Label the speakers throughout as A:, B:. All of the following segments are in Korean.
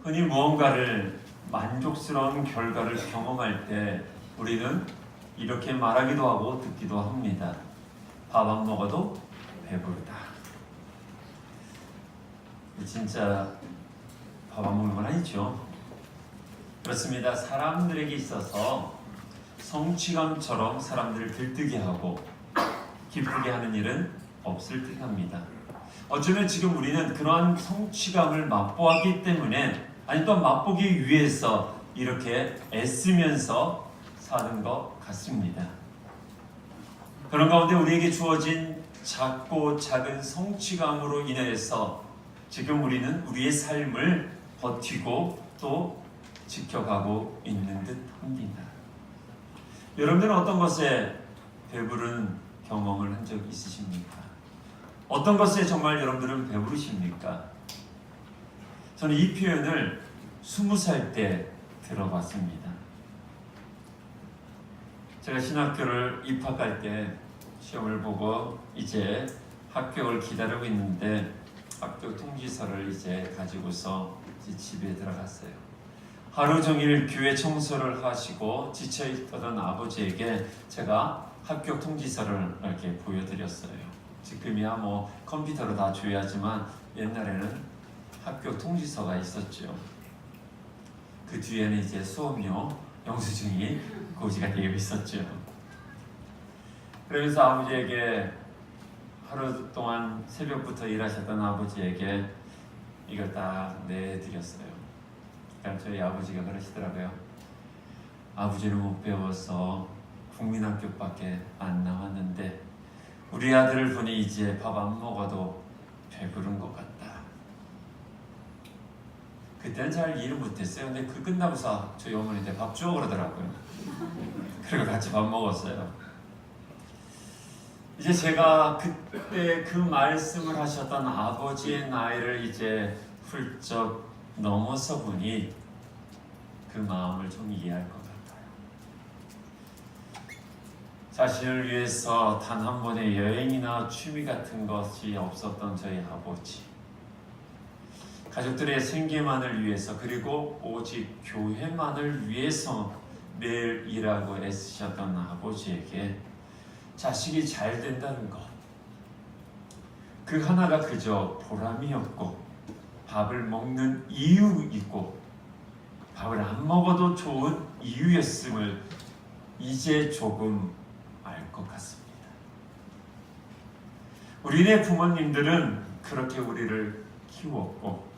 A: 흔히 무언가를 만족스러운 결과를 경험할 때 우리는 이렇게 말하기도 하고 듣기도 합니다. 밥 안 먹어도 배부르다. 진짜 밥 안 먹는 건 아니죠. 그렇습니다. 사람들에게 있어서 성취감처럼 사람들을 들뜨게 하고 기쁘게 하는 일은 없을 듯합니다. 어쩌면 지금 우리는 그러한 성취감을 맛보았기 때문에, 아니 또 맛보기 위해서 이렇게 애쓰면서 사는 것 같습니다. 그런 가운데 우리에게 주어진 작고 작은 성취감으로 인해서 지금 우리는 우리의 삶을 버티고 또 지켜가고 있는 듯 합니다. 여러분들은 어떤 것에 배부른 경험을 한 적 있으십니까? 어떤 것에 정말 여러분들은 배부르십니까? 저는 이 표현을 20살 때 들어봤습니다. 제가 신학교를 입학할 때 시험을 보고 이제 합격을 기다리고 있는데 합격 통지서를 이제 가지고서 이제 집에 들어갔어요. 하루 종일 교회 청소를 하시고 지쳐있던 아버지에게 제가 합격 통지서를 이렇게 보여드렸어요. 지금이야 뭐 컴퓨터로 다 줘야지만 옛날에는 합격 통지서가 있었죠. 그 뒤에는 이제 수업료, 영수증이 고지가 되어 있었죠. 그래서 아버지에게 하루 동안 새벽부터 일하셨던 아버지에게 이걸 딱 내드렸어요. 그러니까 저희 아버지가 그러시더라고요. 아버지는 못 배워서 국민학교밖에 안 나왔는데 우리 아들을 보니 이제 밥 안 먹어도 배부른 것 같다. 그때는 잘 이해를 못했어요. 근데 그 끝나고서 저희 어머니한테 밥 주워 그러더라고요. 그리고 같이 밥 먹었어요. 이제 제가 그때 그 말씀을 하셨던 아버지의 나이를 이제 훌쩍 넘어서 보니 그 마음을 좀 이해할 것 같아요. 자신을 위해서 단 한 번의 여행이나 취미 같은 것이 없었던 저희 아버지, 가족들의 생계만을 위해서 그리고 오직 교회만을 위해서 매일 일하고 애쓰셨던 아버지에게 자식이 잘 된다는 것, 그 하나가 그저 보람이었고 밥을 먹는 이유이고 밥을 안 먹어도 좋은 이유였음을 이제 조금 알 것 같습니다. 우리네 부모님들은 그렇게 우리를 키웠고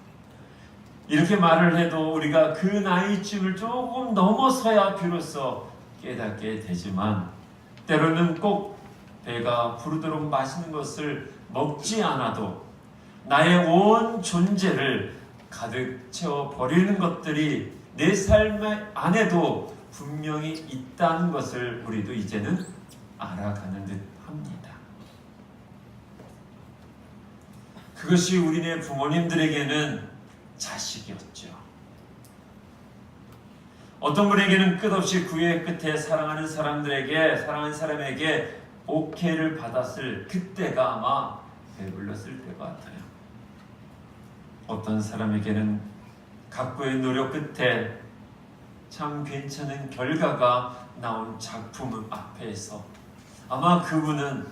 A: 이렇게 말을 해도 우리가 그 나이쯤을 조금 넘어서야 비로소 깨닫게 되지만 때로는 꼭 배가 부르도록 맛있는 것을 먹지 않아도 나의 온 존재를 가득 채워버리는 것들이 내 삶 안에도 분명히 있다는 것을 우리도 이제는 알아가는 듯 합니다. 그것이 우리네 부모님들에게는 자식이었죠. 어떤 분에게는 끝없이 구애 끝에 사랑하는 사람에게 오케이를 받았을 그때가 아마 배불렀을 때 같아요. 어떤 사람에게는 각고의 노력 끝에 참 괜찮은 결과가 나온 작품 앞에서 아마 그분은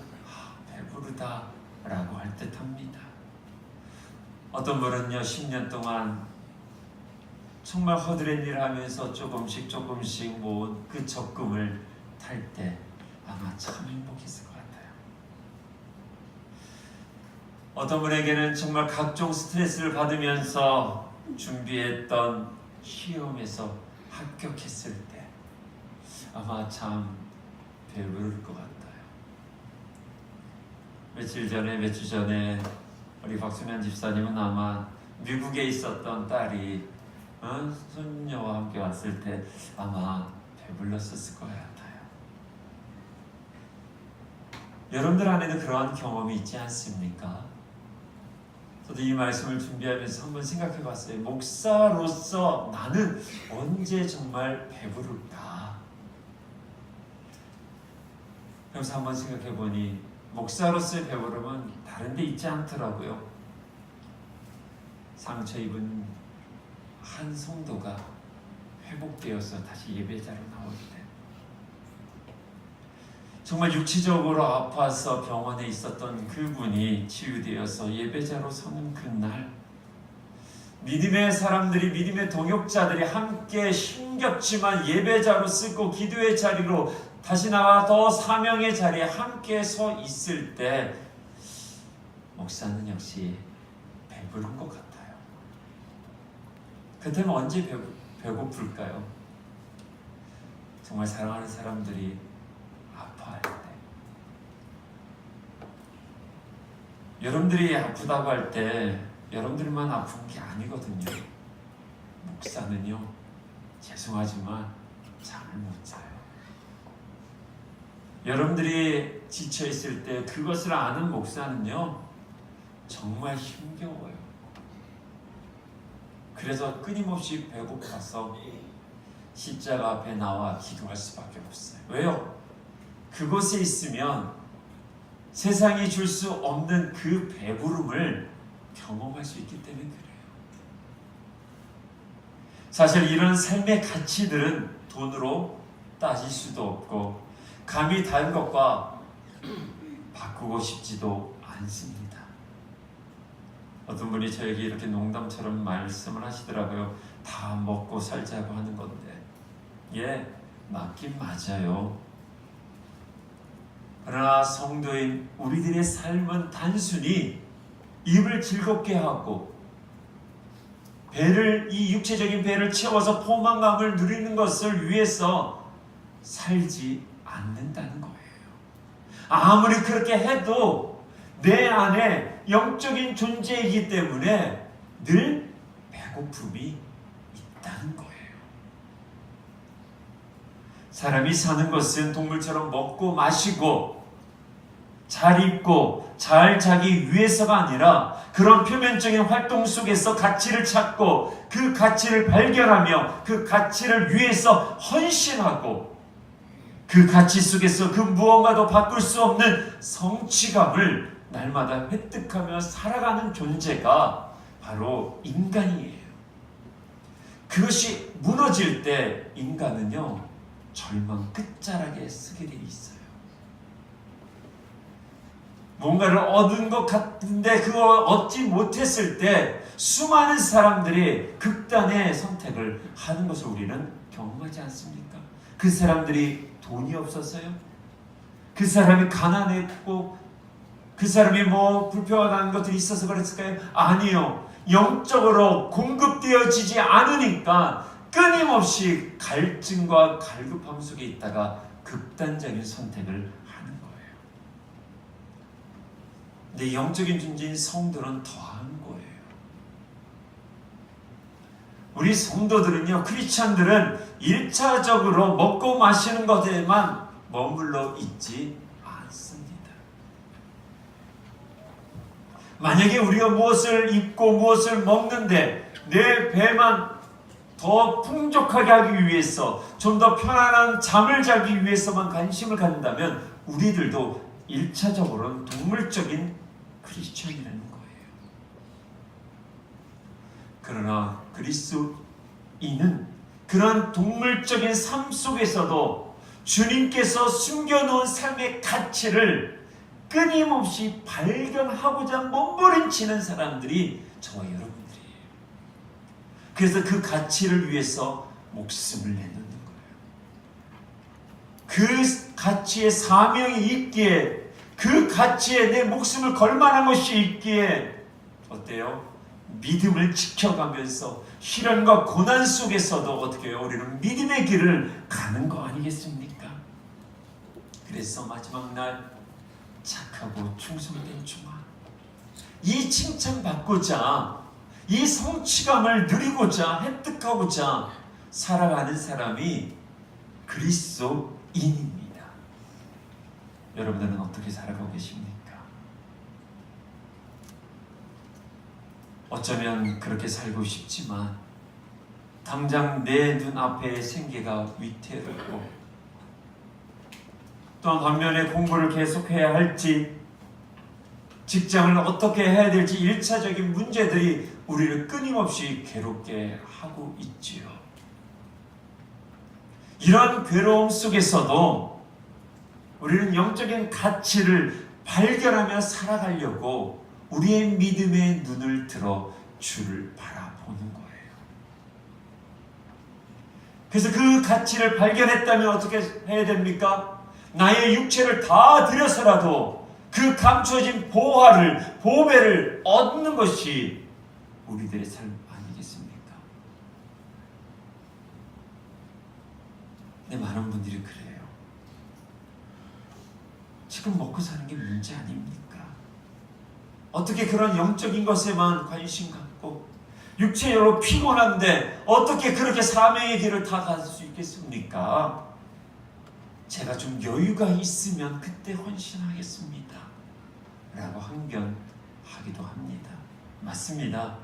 A: 배부르다라고 할 듯합니다. 어떤 분은요 10년 동안 정말 허드렛 일을 하면서 조금씩 모은 그 적금을 탈 때 아마 참 행복했을 것 같아요. 어떤 분에게는 정말 각종 스트레스를 받으면서 준비했던 시험에서 합격했을 때 아마 참 배부를 것 같아요. 며칠 전에 우리 박수면 집사님은 아마 미국에 있었던 딸이 손녀와 함께 왔을 때 아마 배불렀었을 것 같아요. 여러분들 안에도 그러한 경험이 있지 않습니까? 저도 이 말씀을 준비하면서 한번 생각해 봤어요. 목사로서 나는 언제 정말 배부를까? 그래서 한번 생각해 보니 목사로서의 배부름은 다른 데 있지 않더라고요. 상처 입은 한 성도가 회복되어서 다시 예배자로 나오게 돼. 정말 육체적으로 아파서 병원에 있었던 그분이 치유되어서 예배자로 서는 그날, 믿음의 사람들이, 믿음의 동역자들이 함께 힘겹지만 예배자로 쓰고 기도의 자리로 다시 나와 더 사명의 자리에 함께 서 있을 때 목사는 역시 배부른 것 같아요. 그때는 언제 배고플까요? 정말 사랑하는 사람들이 아파할 때. 여러분들이 아프다고 할 때 여러분들만 아픈 게 아니거든요. 목사는요, 죄송하지만 잠을 못 자요. 여러분들이 지쳐 있을 때 그것을 아는 목사는요, 정말 힘겨워요. 그래서 끊임없이 배고파서 십자가 앞에 나와 기도할 수밖에 없어요. 왜요? 그곳에 있으면 세상이 줄 수 없는 그 배부름을 경험할 수 있기 때문에 그래요. 사실 이런 삶의 가치들은 돈으로 따질 수도 없고 감히 다른 것과 바꾸고 싶지도 않습니다. 어떤 분이 저에게 이렇게 농담처럼 말씀을 하시더라고요. 다 먹고 살자고 하는 건데. 예, 맞긴 맞아요. 그러나 성도인 우리들의 삶은 단순히 입을 즐겁게 하고 이 육체적인 배를 채워서 포만감을 누리는 것을 위해서 살지 않는다는 거예요. 아무리 그렇게 해도 내 안에 영적인 존재이기 때문에 늘 배고픔이 있다는 거예요. 사람이 사는 것은 동물처럼 먹고 마시고 잘 입고 잘 자기 위해서가 아니라 그런 표면적인 활동 속에서 가치를 찾고 그 가치를 발견하며 그 가치를 위해서 헌신하고 그 가치 속에서 그 무언가도 바꿀 수 없는 성취감을 날마다 획득하며 살아가는 존재가 바로 인간이에요. 그것이 무너질 때 인간은요, 절망 끝자락에 서게 돼 있어요. 뭔가를 얻은 것 같은데 그걸 얻지 못했을 때 수많은 사람들이 극단의 선택을 하는 것을 우리는 경험하지 않습니까? 그 사람들이 돈이 없었어요? 그 사람이 가난했고 그 사람이 불평하는 것들이 있어서 그랬을까요? 아니요. 영적으로 공급되어지지 않으니까 끊임없이 갈증과 갈급함 속에 있다가 극단적인 선택을 하는 거예요. 근데 영적인 존재인 성도는 더한 거예요. 우리 성도들은요, 크리스찬들은 1차적으로 먹고 마시는 것에만 머물러 있지 않습니다. 만약에 우리가 무엇을 입고 무엇을 먹는데 내 배만 더 풍족하게 하기 위해서, 좀 더 편안한 잠을 자기 위해서만 관심을 갖는다면 우리들도 1차적으로는 동물적인 크리스천이라는 거예요. 그러나 그리스도인은 그런 동물적인 삶 속에서도 주님께서 숨겨놓은 삶의 가치를 끊임없이 발견하고자 몸부림치는 사람들이 저와 여러분들이에요. 그래서 그 가치를 위해서 목숨을 내놓는 거예요. 그 가치에 사명이 있기에, 그 가치에 내 목숨을 걸 만한 것이 있기에 어때요? 믿음을 지켜가면서 시련과 고난 속에서도 어떻게 해요? 우리는 믿음의 길을 가는 거 아니겠습니까? 그래서 마지막 날 착하고 충성된 종아, 이 칭찬받고자, 이 성취감을 누리고자, 획득하고자 살아가는 사람이 그리스도인입니다. 여러분들은 어떻게 살아가고 계십니까? 어쩌면 그렇게 살고 싶지만 당장 내 눈앞에 생계가 위태롭고, 또한 반면에 공부를 계속해야 할지, 직장을 어떻게 해야 될지 1차적인 문제들이 우리를 끊임없이 괴롭게 하고 있지요. 이런 괴로움 속에서도 우리는 영적인 가치를 발견하며 살아가려고 우리의 믿음의 눈을 들어 주를 바라보는 거예요. 그래서 그 가치를 발견했다면 어떻게 해야 됩니까? 나의 육체를 다 들여서라도 그 감춰진 보배를 얻는 것이 우리들의 삶 아니겠습니까? 근데 많은 분들이 그래요. 지금 먹고 사는 게 문제 아닙니까? 어떻게 그런 영적인 것에만 관심 갖고 육체적으로 피곤한데 어떻게 그렇게 사명의 길을 다 갈 수 있겠습니까? 제가 좀 여유가 있으면 그때 헌신하겠습니다 라고 항변하기도 합니다. 맞습니다.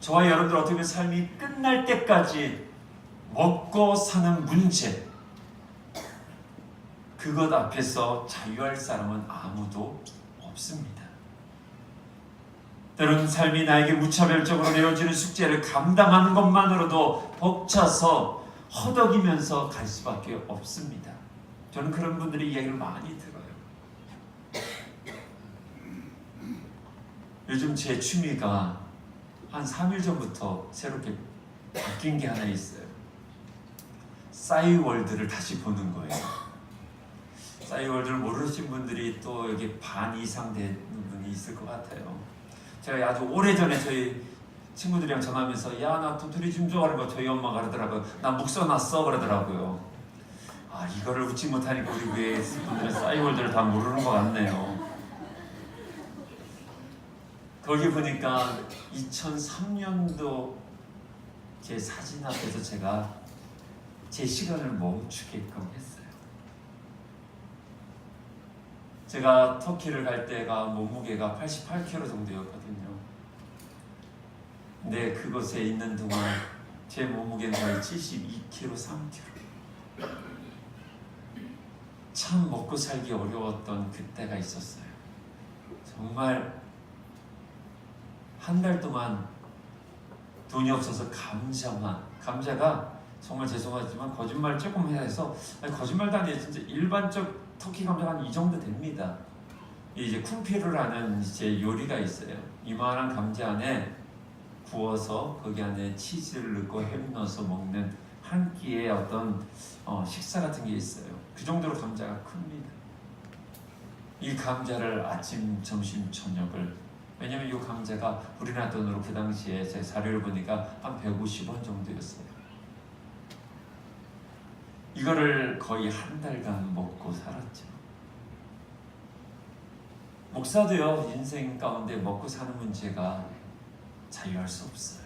A: 저와 여러분들 어떻게 보면 삶이 끝날 때까지 먹고 사는 문제, 그것 앞에서 자유할 사람은 아무도 없습니다. 때로는 삶이 나에게 무차별적으로 내어지는 숙제를 감당하는 것만으로도 벅차서 허덕이면서 갈 수밖에 없습니다. 저는 그런 분들의 이야기를 많이 들어요. 요즘 제 취미가 한 3일 전부터 새롭게 바뀐 게 하나 있어요. 싸이월드를 다시 보는 거예요. 싸이월드를 모르신 분들이 또 여기 반 이상 되는 분이 있을 것 같아요. 제가 아주 오래전에 저희 친구들이랑 전화하면서 야, 나 도토리 좀 줘 그러고 저희 엄마가 그러더라고요. 나 묵 써놨어 그러더라고요. 아, 이거를 웃지 못하니까 우리 외에 분들은 싸이월드를 다 모르는 것 같네요. 거기 보니까 2003년도 제 사진 앞에서 제가 제 시간을 멈추게끔 했어요. 제가 터키를 갈 때가 몸무게가 88kg 정도였거든요. 근데 그곳에 있는 동안 제 몸무게는 거의 72kg, 3kg. 참 먹고 살기 어려웠던 그때가 있었어요. 정말 한 달 동안 돈이 없어서 감자가 정말 죄송하지만 거짓말 조금 해서 거짓말도 아니에요. 진짜 일반적 터키 감자가 한 이 정도 됩니다. 이제 쿰피르라는 이제 요리가 있어요. 이만한 감자 안에 구워서 거기 안에 치즈를 넣고 햄 넣어서 먹는 한 끼의 어떤 식사 같은 게 있어요. 그 정도로 감자가 큽니다. 이 감자를 아침, 점심, 저녁을, 왜냐면 이 감자가 우리나라 돈으로 그 당시에 제 자료를 보니까 한 150원 정도였어요. 이거를 거의 한 달간 먹고 살았죠. 목사도요, 인생 가운데 먹고 사는 문제가 자유할 수 없어요.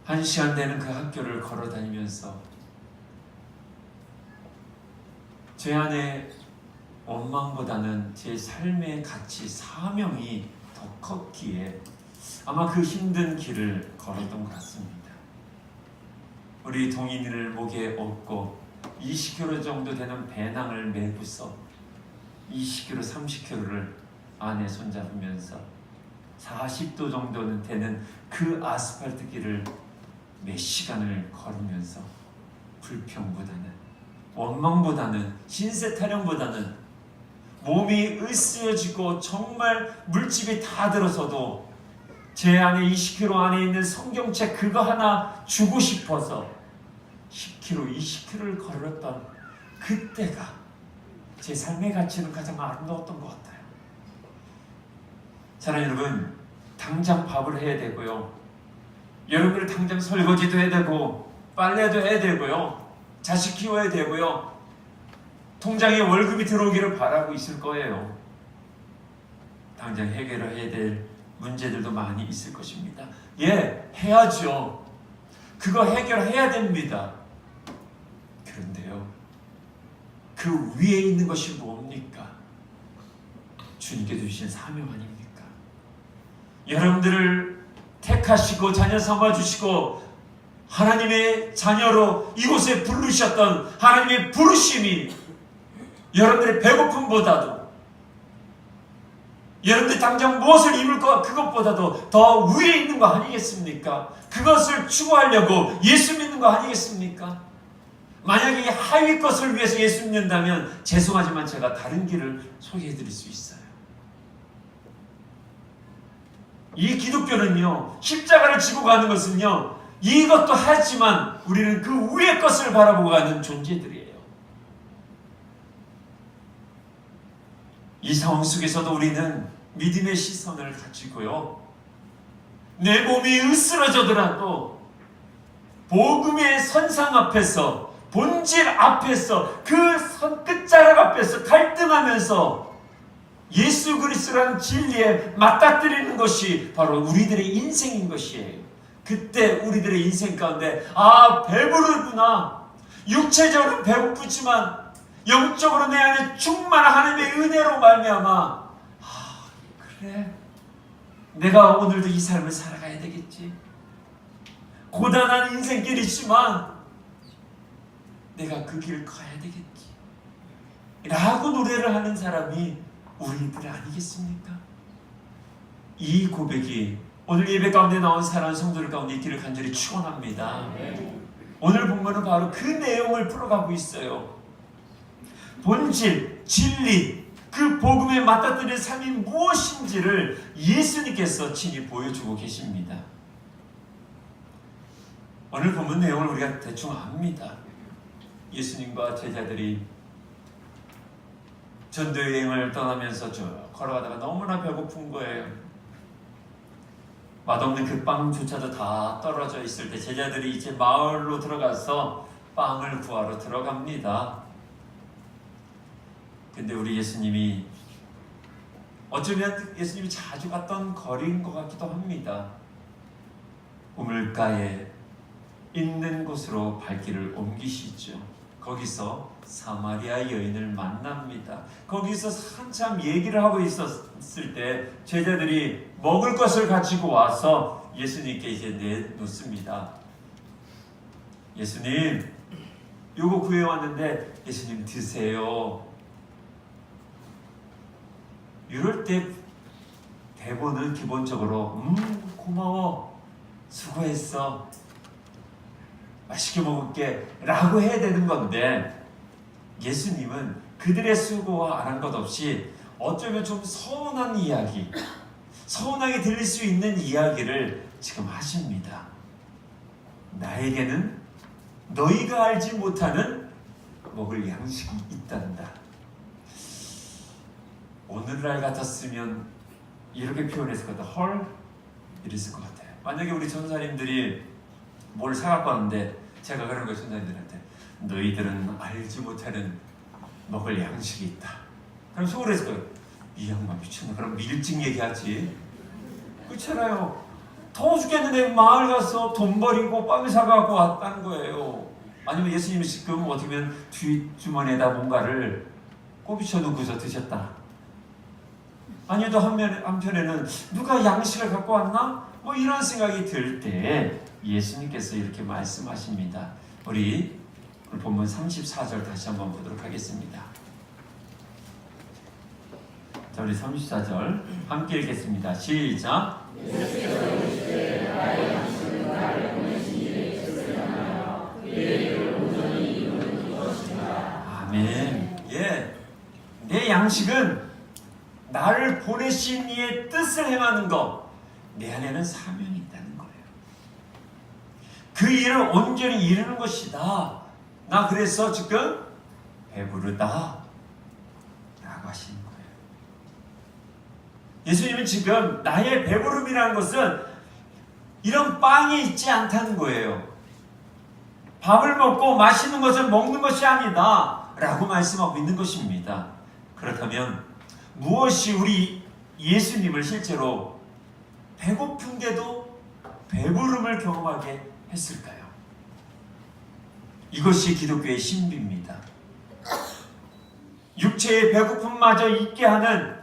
A: 한 시간 되는 그 학교를 걸어 다니면서 제 안에 원망보다는 제 삶의 가치, 사명이 더 컸기에 아마 그 힘든 길을 걸었던 것 같습니다. 우리 동인을 목에 업고 20kg 정도 되는 배낭을 메고서 20kg, 30kg를 안에 손잡으면서 40도 정도는 되는 그 아스팔트 길을 몇 시간을 걸으면서 불평보다는, 원망보다는, 신세 타령보다는 몸이 으스러지고 정말 물집이 다 들어서도 제 안에 20kg 안에 있는 성경책 그거 하나 주고 싶어서 10kg, 20kg를 걸었던 그때가 제 삶의 가치는 가장 아름다웠던 것 같아요. 사랑하는 여러분, 당장 밥을 해야 되고요. 여러분들 당장 설거지도 해야 되고 빨래도 해야 되고요. 자식 키워야 되고요. 통장에 월급이 들어오기를 바라고 있을 거예요. 당장 해결을 해야 될 문제들도 많이 있을 것입니다. 예, 해야죠. 그거 해결해야 됩니다. 그런데요, 그 위에 있는 것이 뭡니까? 주님께 주신 사명 아닙니까? 여러분들을 택하시고 자녀 삼아주시고 하나님의 자녀로 이곳에 부르셨던 하나님의 부르심이 여러분들의 배고픔보다도 여러분들 당장 무엇을 입을 것 그것보다도 더 위에 있는 거 아니겠습니까? 그것을 추구하려고 예수 믿는 거 아니겠습니까? 만약에 이 하위 것을 위해서 예수 믿는다면 죄송하지만 제가 다른 길을 소개해 드릴 수 있어요. 이 기독교는요, 십자가를 지고 가는 것은요, 이것도 하지만 우리는 그 위의 것을 바라보고 가는 존재들이에요. 이 상황 속에서도 우리는 믿음의 시선을 가지고요, 내 몸이 으스러져더라도 복음의 선상 앞에서, 본질 앞에서, 그 끝자락 앞에서 갈등하면서 예수 그리스도라는 진리에 맞닥뜨리는 것이 바로 우리들의 인생인 것이에요. 그때 우리들의 인생 가운데 배부르구나. 육체적으로 배고프지만 영적으로 내 안에 충만한 하나님의 은혜로 말미암아 그래, 내가 오늘도 이 삶을 살아가야 되겠지. 고단한 인생길이지만 내가 그 길을 가야 되겠지 라고 노래를 하는 사람이 우리들 아니겠습니까? 이 고백이 오늘 예배 가운데 나온 사랑하는 성도들 가운데 있기를 간절히 축원합니다. 오늘 본문은 바로 그 내용을 풀어가고 있어요. 본질, 진리, 그 복음에 맞닥뜨리는 삶이 무엇인지를 예수님께서 친히 보여주고 계십니다. 오늘 본문 내용을 우리가 대충 압니다. 예수님과 제자들이 전도여행을 떠나면서 걸어가다가 너무나 배고픈 거예요. 맛없는 그 빵조차도 다 떨어져 있을 때 제자들이 이제 마을로 들어가서 빵을 구하러 들어갑니다. 근데 우리 예수님이 어쩌면 예수님이 자주 갔던 거리인 것 같기도 합니다. 우물가에 있는 곳으로 발길을 옮기시죠. 거기서 사마리아 여인을 만납니다. 거기서 한참 얘기를 하고 있었을 때 제자들이 먹을 것을 가지고 와서 예수님께 이제 내놓습니다. 예수님, 요거 구해왔는데 예수님 드세요. 이럴 때 대본은 기본적으로 고마워, 수고했어, 맛있게 먹을게 라고 해야 되는 건데 예수님은 그들의 수고와 안 한 것 없이 어쩌면 좀 서운한 이야기, 서운하게 들릴 수 있는 이야기를 지금 하십니다. 나에게는 너희가 알지 못하는 먹을 양식이 있단다. 오늘날 같았으면 이렇게 표현했을 것 같아. 헐? 이랬을 것 같아요. 만약에 우리 전사님들이 뭘 사갖고 왔는데 제가 그런 거예요. 전사님들한테 너희들은 알지 못하는 먹을 양식이 있다. 그럼 속으로 했을 거예요. 이 양반 미쳤나? 그럼 일찍 얘기하지. 그렇잖아요. 더워 죽겠는데 마을 가서 돈 버리고 빵 사갖고 왔다는 거예요. 아니면 예수님이 지금 어떻게 보면 뒷주머니에다 뭔가를 꼬비쳐 놓고서 드셨다. 아니도 한편에는 누가 양식을 갖고 왔나? 뭐 이런 생각이 들 때 예수님께서 이렇게 말씀하십니다. 우리 본문 34절 다시 한번 보도록 하겠습니다. 자, 우리 34절 함께 읽겠습니다. 시작. 아멘. 예, 내 양식은 나를 보내신 이의 뜻을 행하는 것, 내 안에는 사명이 있다는 거예요. 그 일을 온전히 이루는 것이다. 나 그래서 지금 배부르다 라고 하시는 거예요. 예수님은 지금 나의 배부름이라는 것은 이런 빵에 있지 않다는 거예요. 밥을 먹고 맛있는 것을 먹는 것이 아니다 라고 말씀하고 있는 것입니다. 그렇다면 무엇이 우리 예수님을 실제로 배고픈데도 배부름을 경험하게 했을까요? 이것이 기독교의 신비입니다. 육체의 배고픔마저 있게 하는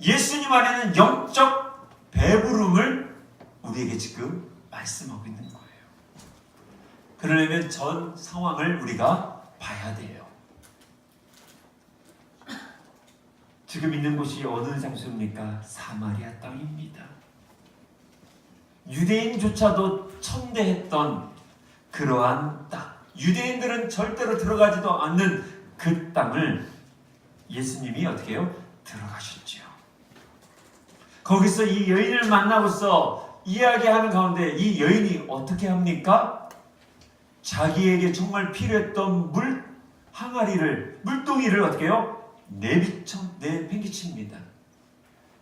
A: 예수님 안에는 영적 배부름을 우리에게 지금 말씀하고 있는 거예요. 그러려면 전 상황을 우리가 봐야 돼요. 지금 있는 곳이 어느 장소입니까? 사마리아 땅입니다. 유대인조차도 천대했던 그러한 땅, 유대인들은 절대로 들어가지도 않는 그 땅을 예수님이 어떻게 해요? 들어가셨죠. 거기서 이 여인을 만나고서 이야기하는 가운데 이 여인이 어떻게 합니까? 자기에게 정말 필요했던 물 항아리를, 물동이를 어떻게 해요? 내팽개칩니다.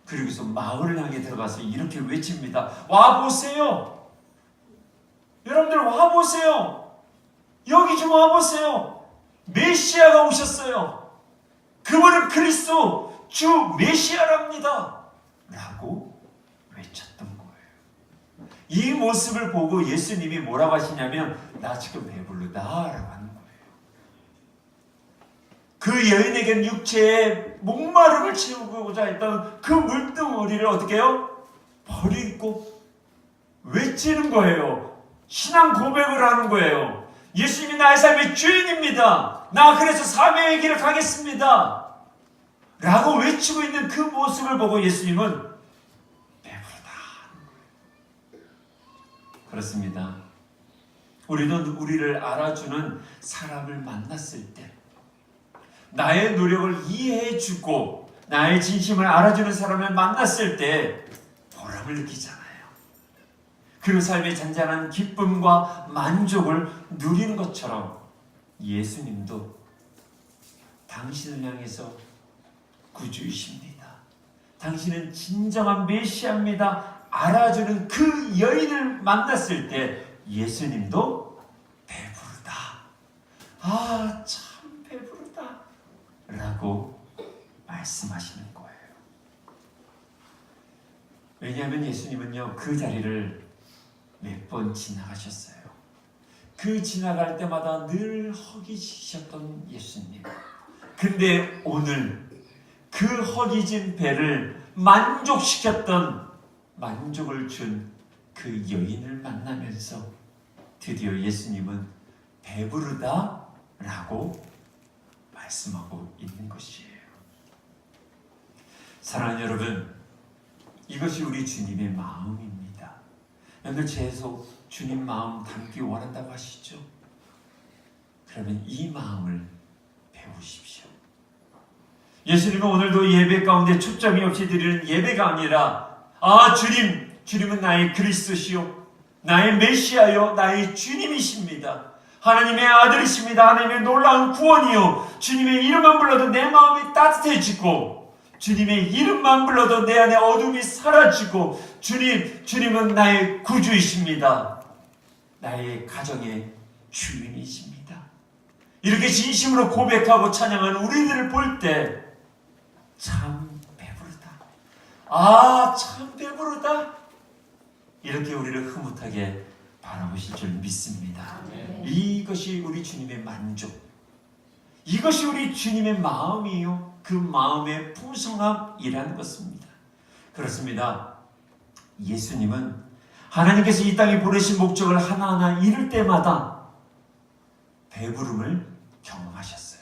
A: 그리고서 마을을 향해 들어가서 이렇게 외칩니다. 와보세요. 여러분들 와보세요. 여기 좀 와보세요. 메시아가 오셨어요. 그분은 그리스도 주 메시아랍니다. 라고 외쳤던 거예요. 이 모습을 보고 예수님이 뭐라고 하시냐면 나 지금 배부르다 라고 하는 거예요. 그 여인에겐 육체의 목마름을 채우고자 했던 그 물덩어리를 어떻게 해요? 버리고 외치는 거예요. 신앙 고백을 하는 거예요. 예수님이 나의 삶의 주인입니다. 나 그래서 사명의 길을 가겠습니다. 라고 외치고 있는 그 모습을 보고 예수님은 배부르다. 그렇습니다. 우리는 우리를 알아주는 사람을 만났을 때 나의 노력을 이해해주고 나의 진심을 알아주는 사람을 만났을 때 보람을 느끼잖아요. 그 삶의 잔잔한 기쁨과 만족을 누리는 것처럼 예수님도 당신을 향해서 구주이십니다. 당신은 진정한 메시아입니다. 알아주는 그 여인을 만났을 때 예수님도 배부르다. 아, 참 배부르다. 라고 말씀하시는 거예요. 왜냐하면 예수님은요, 그 자리를 몇 번 지나가셨어요. 그 지나갈 때마다 늘 허기지셨던 예수님. 근데 오늘 그 허기진 배를 만족시켰던, 만족을 준 그 여인을 만나면서 드디어 예수님은 배부르다 라고 말씀하고 있는 것이에요. 사랑하는 여러분, 이것이 우리 주님의 마음입니다. 여러분들 계속 주님 마음 담기 원한다고 하시죠? 그러면 이 마음을 배우십시오. 예수님은 오늘도 예배 가운데 초점이 없이 드리는 예배가 아니라 아 주님은 나의 그리스도시요 나의 메시아요 나의 주님이십니다. 하나님의 아들이십니다. 하나님의 놀라운 구원이요 주님의 이름만 불러도 내 마음이 따뜻해지고 주님의 이름만 불러도 내 안에 어둠이 사라지고 주님은 나의 구주이십니다. 나의 가정의 주인이십니다. 이렇게 진심으로 고백하고 찬양하는 우리들을 볼 때 참 배부르다. 아, 참 배부르다. 이렇게 우리를 흐뭇하게 바라보실 줄 믿습니다. 이것이 우리 주님의 만족. 이것이 우리 주님의 마음이요. 그 마음의 풍성함이라는 것입니다. 그렇습니다. 예수님은 하나님께서 이 땅에 보내신 목적을 하나하나 이룰 때마다 배부름을 경험하셨어요.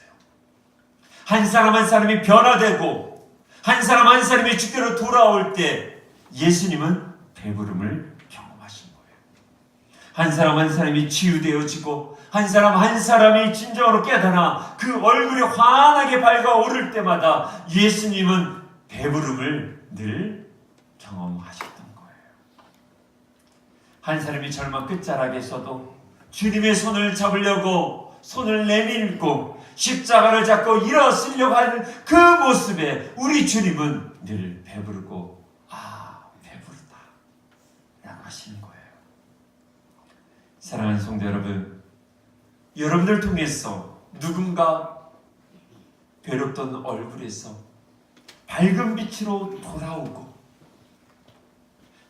A: 한 사람 한 사람이 변화되고 한 사람 한 사람이 주께로 돌아올 때 예수님은 배부름을 경험하신 거예요. 한 사람 한 사람이 치유되어지고 한 사람 한 사람이 진정으로 깨달아 그 얼굴이 환하게 밝아오를 때마다 예수님은 배부름을 늘 경험하셨던 거예요. 한 사람이 절망 끝자락에서도 주님의 손을 잡으려고 손을 내밀고 십자가를 잡고 일어서려고 하는 그 모습에 우리 주님은 늘 배부르고 배부르다 라고 하시는 거예요. 사랑하는 성도 여러분, 여러분들 통해서 누군가 괴롭던 얼굴에서 밝은 빛으로 돌아오고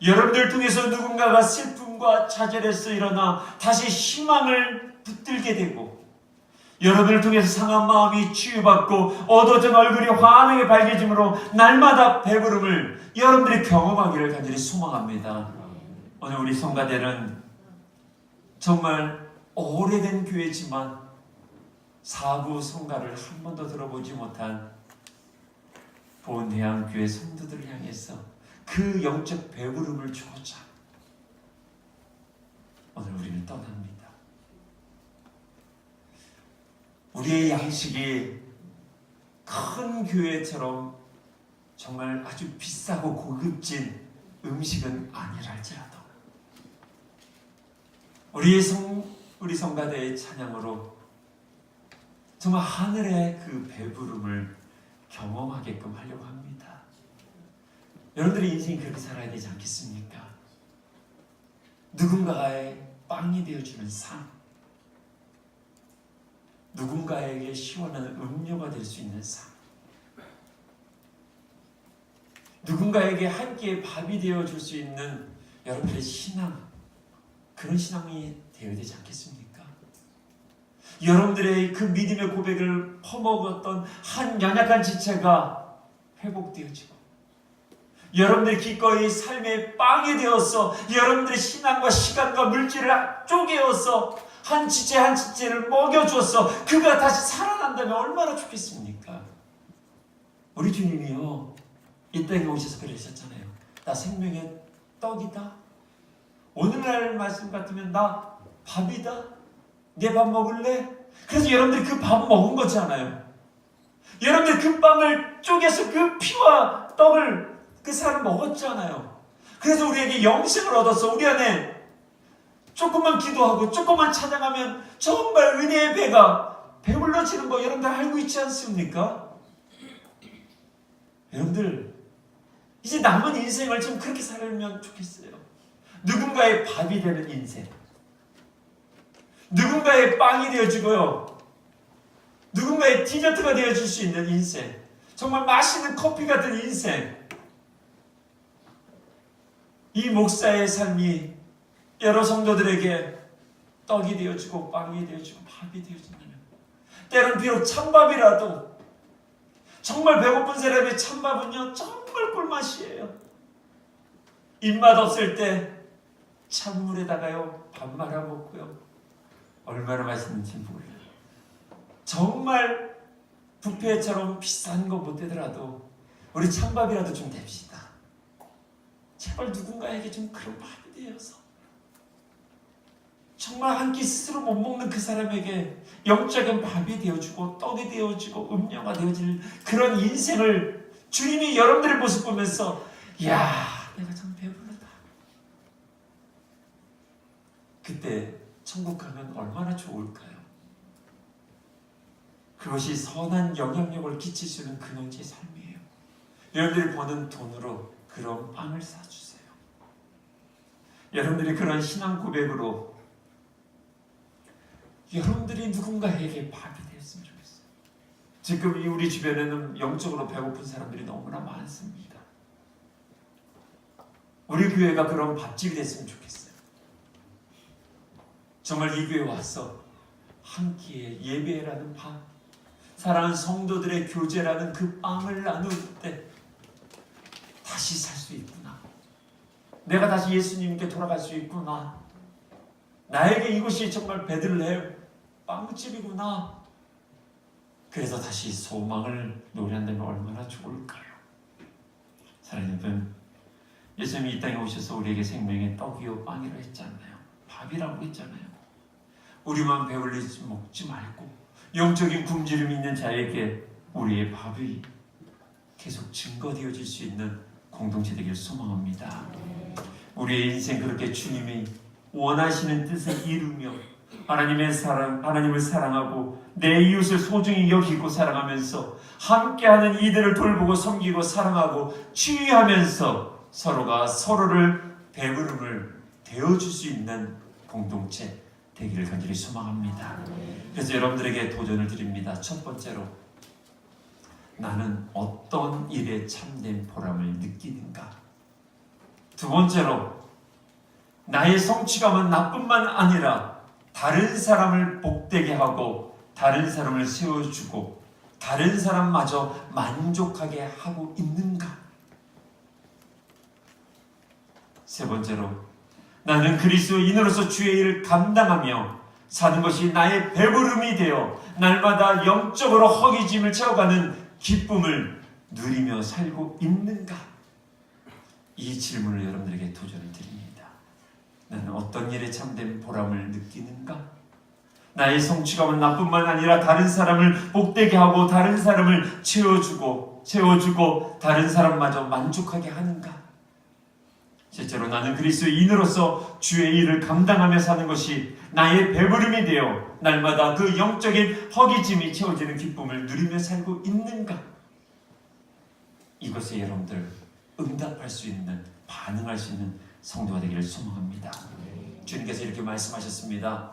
A: 여러분들 통해서 누군가가 슬픔과 좌절에서 일어나 다시 희망을 붙들게 되고 여러분을 통해서 상한 마음이 치유받고 어두워진 얼굴이 환하게 밝아짐으로 날마다 배부름을 여러분들이 경험하기를 간절히 소망합니다. 오늘 우리 성가대는 정말 오래된 교회지만 사부 성가를 한 번도 들어보지 못한 보은대양교회 성도들을 향해서 그 영적 배부름을 주고자 오늘 우리는 떠납니다. 우리의 양식이 큰 교회처럼 정말 아주 비싸고 고급진 음식은 아니라 할지라도 우리 성가대의 찬양으로 정말 하늘의 그 배부름을 경험하게끔 하려고 합니다. 여러분들의 인생이 그렇게 살아야 되지 않겠습니까? 누군가의 빵이 되어주는 삶, 누군가에게 시원한 음료가 될 수 있는 삶, 누군가에게 한 끼의 밥이 되어줄 수 있는 여러분들의 신앙, 그런 신앙이 되어야 되지 않겠습니까? 여러분들의 그 믿음의 고백을 퍼먹었던 한 연약한 지체가 회복되어지고, 여러분들의 기꺼이 삶의 빵이 되어서 여러분들의 신앙과 시간과 물질을 쪼개어서 한 지체 한 지체를 먹여줘서 그가 다시 살아난다면 얼마나 좋겠습니까? 우리 주님이요, 이 땅에 오셔서 그러셨잖아요. 나 생명의 떡이다. 오늘날 말씀 같으면 나 밥이다. 내 밥 먹을래? 그래서 여러분들이 그 밥 먹은 거잖아요. 여러분들 그 빵을 쪼개서 그 피와 떡을 그 사람 먹었잖아요. 그래서 우리에게 영생을 얻어서 우리 안에 조금만 기도하고 조금만 찬양하면 정말 은혜의 배가 배불러지는 거 여러분들 알고 있지 않습니까? 여러분들 이제 남은 인생을 좀 그렇게 살면 좋겠어요. 누군가의 밥이 되는 인생, 누군가의 빵이 되어주고요, 누군가의 디저트가 되어줄 수 있는 인생, 정말 맛있는 커피 같은 인생. 이 목사의 삶이 여러 성도들에게 떡이 되어주고 빵이 되어주고 밥이 되어준다면, 때론 비록 찬밥이라도, 정말 배고픈 사람의 찬밥은요 정말 꿀맛이에요. 입맛 없을 때 찬물에다가요 밥 말아 먹고요, 얼마나 맛있는지 몰라요. 정말 뷔페처럼 비싼 거 못 되더라도 우리 찬밥이라도 좀 됩시다. 제발 누군가에게 좀 그런 밥이 되어서 정말 한 끼 스스로 못 먹는 그 사람에게 영적인 밥이 되어주고 떡이 되어주고 음료가 되어질 그런 인생을 주님이 여러분들의 모습 보면서, 이야, 내가 참 배부르다. 그때 천국 가면 얼마나 좋을까요? 그것이 선한 영향력을 끼치시는 근원지의 삶이에요. 여러분들이 버는 돈으로 그런 빵을 사주세요. 여러분들이 그런 신앙 고백으로 여러분들이 누군가에게 밥이 되었으면 좋겠어요. 지금 우리 주변에는 영적으로 배고픈 사람들이 너무나 많습니다. 우리 교회가 그런 밥집이 됐으면 좋겠어요. 정말 이 교회에 와서 한 끼의 예배라는 밥, 사랑하는 성도들의 교제라는 그 빵을 나눌 때 다시 살 수 있구나. 내가 다시 예수님께 돌아갈 수 있구나. 나에게 이곳이 정말 베들레헴 빵집이구나. 그래서 다시 소망을 노래한다면 얼마나 좋을까요? 사랑하는 여러분, 예수님이 이 땅에 오셔서 우리에게 생명의 떡이요 빵이라 했지 않나요? 밥이라고 했잖아요. 우리만 배불리지 먹지 말고 영적인 굶주림이 있는 자에게 우리의 밥이 계속 증거되어질 수 있는 공동체 되기를 소망합니다. 우리의 인생 그렇게 주님이 원하시는 뜻을 이루며 하나님을 사랑하고 내 이웃을 소중히 여기고 사랑하면서 함께하는 이들을 돌보고 섬기고 사랑하고 치유하면서 서로가 서로를 배부름을 되어줄 수 있는 공동체 되기를 간절히 소망합니다. 그래서 여러분들에게 도전을 드립니다. 첫 번째로, 나는 어떤 일에 참된 보람을 느끼는가? 두 번째로, 나의 성취감은 나뿐만 아니라 다른 사람을 복되게 하고 다른 사람을 세워주고 다른 사람마저 만족하게 하고 있는가? 세 번째로, 나는 그리스도인으로서 주의 일을 감당하며 사는 것이 나의 배부름이 되어 날마다 영적으로 허기짐을 채워가는 기쁨을 누리며 살고 있는가? 이 질문을 여러분들에게 도전을 드립니다. 나는 어떤 일에 참된 보람을 느끼는가? 나의 성취감은 나뿐만 아니라 다른 사람을 복되게 하고 다른 사람을 채워주고 다른 사람마저 만족하게 하는가? 실제로 나는 그리스도인으로서 주의 일을 감당하며 사는 것이 나의 배부름이 되어 날마다 그 영적인 허기짐이 채워지는 기쁨을 누리며 살고 있는가? 이것에 여러분들 응답할 수 있는, 반응할 수 있는 성도가 되기를 소망합니다. 주님께서 이렇게 말씀하셨습니다.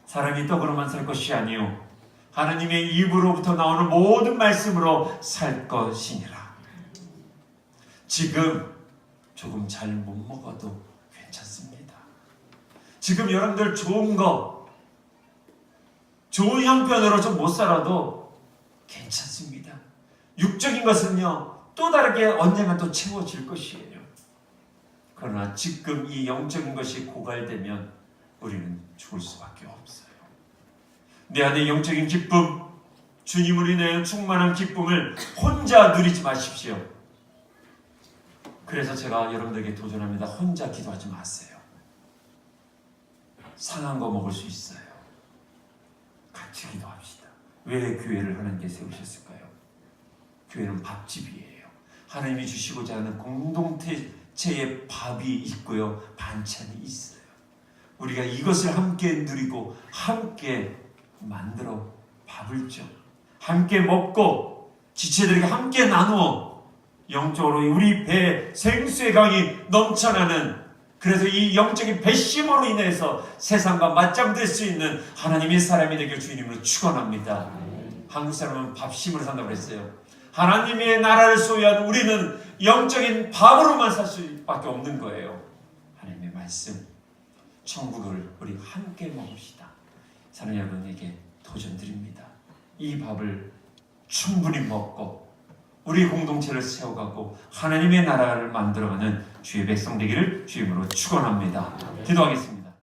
A: 사람이 떡으로만 살 것이 아니요 하나님의 입으로부터 나오는 모든 말씀으로 살 것이니라. 지금 조금 잘 못 먹어도 괜찮습니다. 지금 여러분들 좋은 거, 좋은 형편으로 좀 못 살아도 괜찮습니다. 육적인 것은요, 또 다르게 언젠가 또 채워질 것이에요. 그러나 지금 이 영적인 것이 고갈되면 우리는 죽을 수밖에 없어요. 내 안에 영적인 기쁨, 주님으로 인해 충만한 기쁨을 혼자 누리지 마십시오. 그래서 제가 여러분들에게 도전합니다. 혼자 기도하지 마세요. 상한 거 먹을 수 있어요. 같이 기도합시다. 왜 교회를 하나님께 세우셨을까요? 교회는 밥집이에요. 하나님이 주시고자 하는 공동체의 밥이 있고요, 반찬이 있어요. 우리가 이것을 함께 누리고 함께 만들어 밥을 줘 함께 먹고 지체들에게 함께 나누어 영적으로 우리 배에 생수의 강이 넘쳐나는, 그래서 이 영적인 배심으로 인해서 세상과 맞짱될 수 있는 하나님의 사람이 되길 주님으로 축원합니다. 한국 사람은 밥심으로 산다고 그랬어요. 하나님의 나라를 소유한 우리는 영적인 밥으로만 살 수밖에 없는 거예요. 하나님의 말씀, 천국을 우리 함께 먹읍시다. 사랑하는 여러분에게 도전드립니다. 이 밥을 충분히 먹고 우리 공동체를 세워가고 하나님의 나라를 만들어가는 주의 백성 되기를 주임으로 축원합니다. 기도하겠습니다.